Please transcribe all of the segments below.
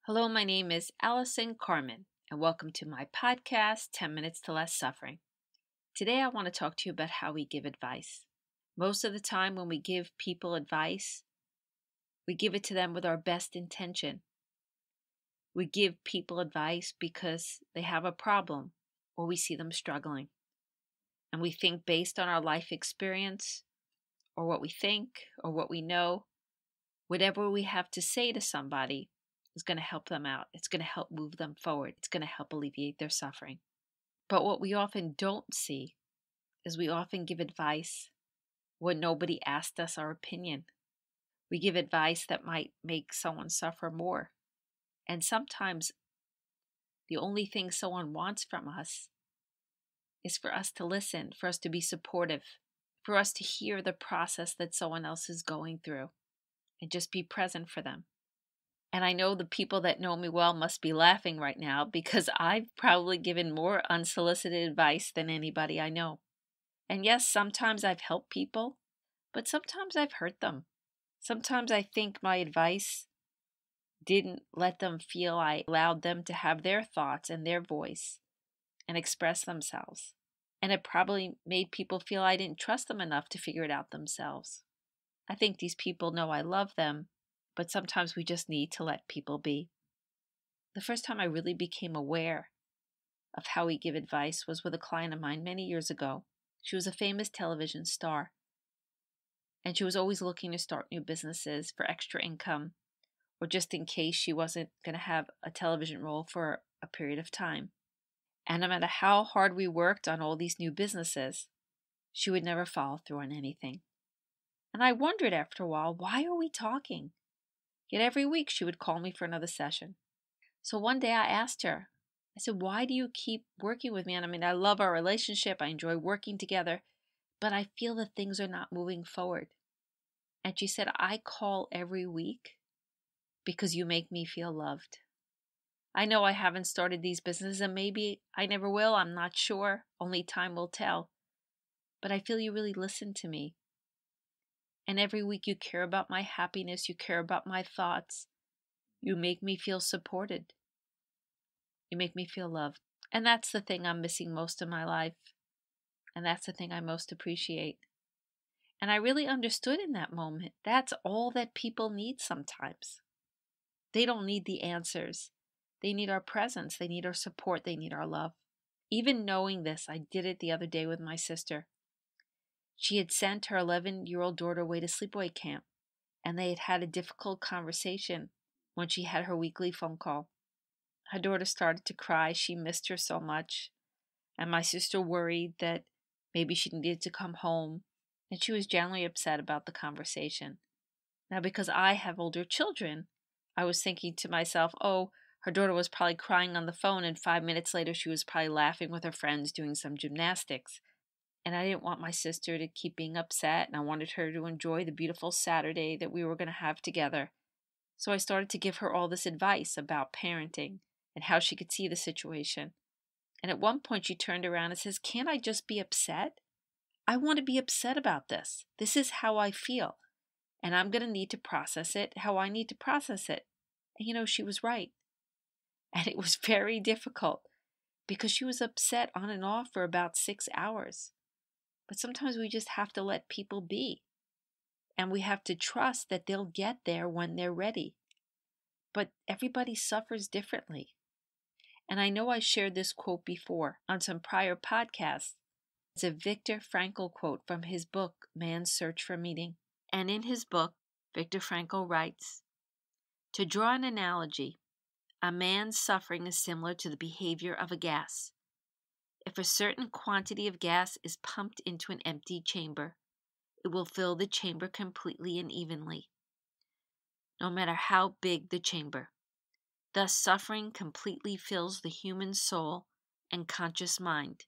Hello, my name is Allison Carmen, and welcome to my podcast, 10 Minutes to Less Suffering. Today, I want to talk to you about how we give advice. Most of the time, when we give people advice, we give it to them with our best intention. We give people advice because they have a problem or we see them struggling. And we think based on our life experience or what we think or what we know, whatever we have to say to somebody is going to help them out. It's going to help move them forward. It's going to help alleviate their suffering. But what we often don't see is we often give advice when nobody asked us our opinion. We give advice that might make someone suffer more. And sometimes the only thing someone wants from us is for us to listen, for us to be supportive, for us to hear the process that someone else is going through and just be present for them. And I know the people that know me well must be laughing right now because I've probably given more unsolicited advice than anybody I know. And yes, sometimes I've helped people, but sometimes I've hurt them. Sometimes I think my advice didn't let them feel I allowed them to have their thoughts and their voice and express themselves. And it probably made people feel I didn't trust them enough to figure it out themselves. I think these people know I love them, but sometimes we just need to let people be. The first time I really became aware of how we give advice was with a client of mine many years ago. She was a famous television star, and she was always looking to start new businesses for extra income or just in case she wasn't going to have a television role for a period of time. And no matter how hard we worked on all these new businesses, she would never follow through on anything. And I wondered after a while, why are we talking? Yet every week she would call me for another session. So one day I asked her, I said, why do you keep working with me? And I mean, I love our relationship. I enjoy working together, but I feel that things are not moving forward. And she said, I call every week because you make me feel loved. I know I haven't started these businesses and maybe I never will. I'm not sure. Only time will tell. But I feel you really listen to me. And every week you care about my happiness. You care about my thoughts. You make me feel supported. You make me feel loved. And that's the thing I'm missing most in my life. And that's the thing I most appreciate. And I really understood in that moment, that's all that people need sometimes. They don't need the answers. They need our presence. They need our support. They need our love. Even knowing this, I did it the other day with my sister. She had sent her 11-year-old daughter away to sleepaway camp, and they had had a difficult conversation when she had her weekly phone call. Her daughter started to cry. She missed her so much. And my sister worried that maybe she needed to come home. And she was generally upset about the conversation. Now, because I have older children, I was thinking to myself, oh, her daughter was probably crying on the phone, and 5 minutes later she was probably laughing with her friends doing some gymnastics. And I didn't want my sister to keep being upset, and I wanted her to enjoy the beautiful Saturday that we were going to have together. So I started to give her all this advice about parenting and how she could see the situation. And at one point she turned around and says, can't I just be upset? I want to be upset about this. This is how I feel. And I'm going to need to process it how I need to process it. And she was right. And it was very difficult because she was upset on and off for about 6 hours. But sometimes we just have to let people be. And we have to trust that they'll get there when they're ready. But everybody suffers differently. And I know I shared this quote before on some prior podcasts. It's a Viktor Frankl quote from his book, Man's Search for Meaning. And in his book, Viktor Frankl writes, to draw an analogy, a man's suffering is similar to the behavior of a gas. If a certain quantity of gas is pumped into an empty chamber, it will fill the chamber completely and evenly, no matter how big the chamber. Thus, suffering completely fills the human soul and conscious mind,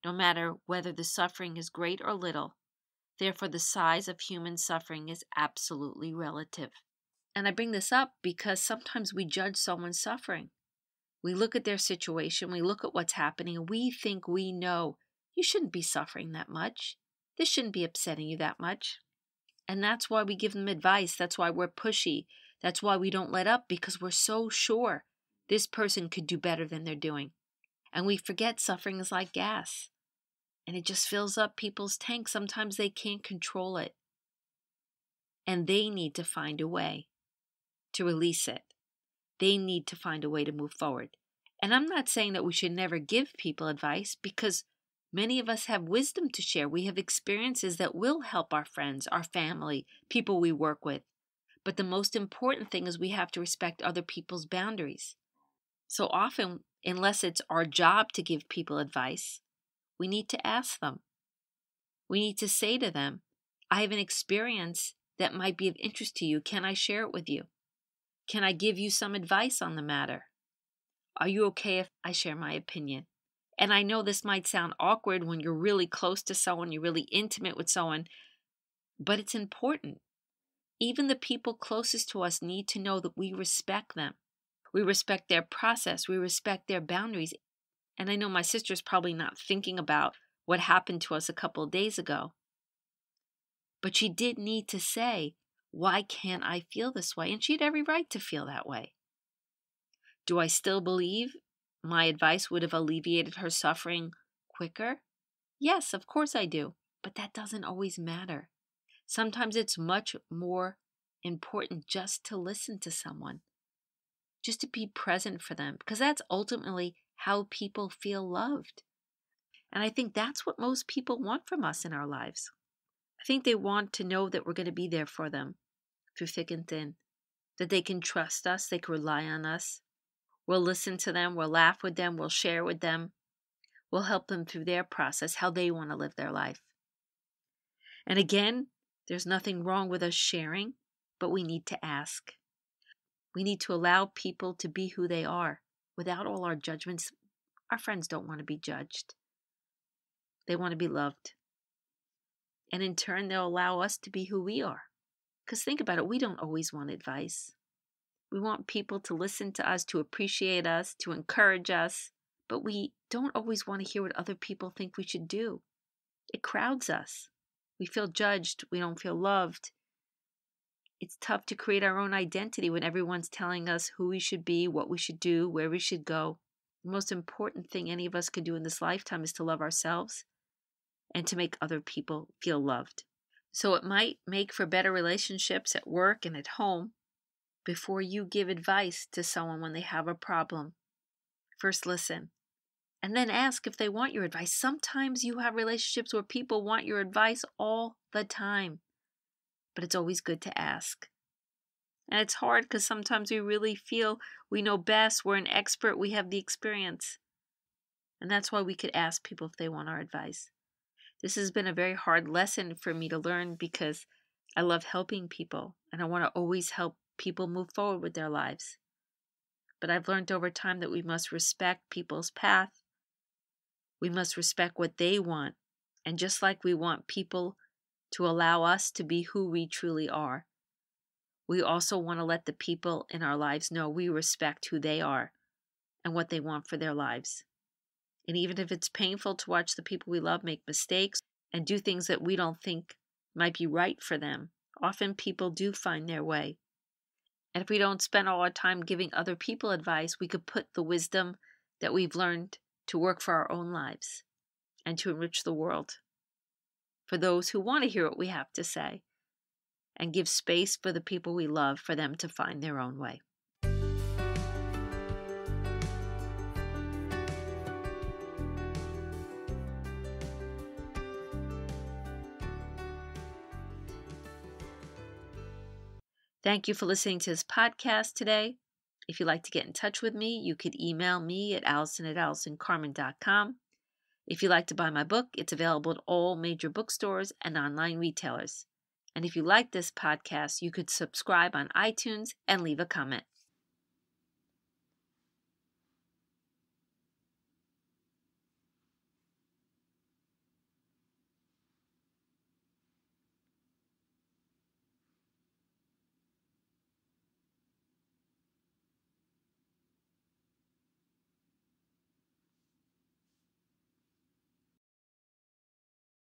no matter whether the suffering is great or little. Therefore, the size of human suffering is absolutely relative. And I bring this up because sometimes we judge someone's suffering. We look at their situation, we look at what's happening, and we think we know you shouldn't be suffering that much. This shouldn't be upsetting you that much. And that's why we give them advice. That's why we're pushy. That's why we don't let up, because we're so sure this person could do better than they're doing. And we forget suffering is like gas, and it just fills up people's tanks. Sometimes they can't control it, and they need to find a way to release it. They need to find a way to move forward. And I'm not saying that we should never give people advice, because many of us have wisdom to share. We have experiences that will help our friends, our family, people we work with. But the most important thing is we have to respect other people's boundaries. So often, unless it's our job to give people advice, we need to ask them. We need to say to them, I have an experience that might be of interest to you. Can I share it with you? Can I give you some advice on the matter? Are you okay if I share my opinion? And I know this might sound awkward when you're really close to someone, you're really intimate with someone, but it's important. Even the people closest to us need to know that we respect them. We respect their process. We respect their boundaries. And I know my sister's probably not thinking about what happened to us a couple of days ago. But she did need to say, why can't I feel this way? And she had every right to feel that way. Do I still believe my advice would have alleviated her suffering quicker? Yes, of course I do. But that doesn't always matter. Sometimes it's much more important just to listen to someone, just to be present for them, because that's ultimately how people feel loved. And I think that's what most people want from us in our lives. I think they want to know that we're going to be there for them through thick and thin, that they can trust us, they can rely on us. We'll listen to them, we'll laugh with them, we'll share with them, we'll help them through their process, how they want to live their life. And again, there's nothing wrong with us sharing, but we need to ask. We need to allow people to be who they are without all our judgments. Our friends don't want to be judged. They want to be loved. And in turn, they'll allow us to be who we are. Because think about it, we don't always want advice. We want people to listen to us, to appreciate us, to encourage us. But we don't always want to hear what other people think we should do. It crowds us. We feel judged. We don't feel loved. It's tough to create our own identity when everyone's telling us who we should be, what we should do, where we should go. The most important thing any of us could do in this lifetime is to love ourselves and to make other people feel loved. So it might make for better relationships at work and at home. Before you give advice to someone when they have a problem, first listen. And then ask if they want your advice. Sometimes you have relationships where people want your advice all the time. But it's always good to ask. And it's hard because sometimes we really feel we know best, we're an expert, we have the experience. And that's why we could ask people if they want our advice. This has been a very hard lesson for me to learn because I love helping people and I want to always help people move forward with their lives. But I've learned over time that we must respect people's path. We must respect what they want. And just like we want people to allow us to be who we truly are, we also want to let the people in our lives know we respect who they are and what they want for their lives. And even if it's painful to watch the people we love make mistakes and do things that we don't think might be right for them, often people do find their way. And if we don't spend all our time giving other people advice, we could put the wisdom that we've learned to work for our own lives and to enrich the world for those who want to hear what we have to say, and give space for the people we love for them to find their own way. Thank you for listening to this podcast today. If you'd like to get in touch with me, you could email me at allison@allisoncarmen.com. If you'd like to buy my book, it's available at all major bookstores and online retailers. And if you like this podcast, you could subscribe on iTunes and leave a comment.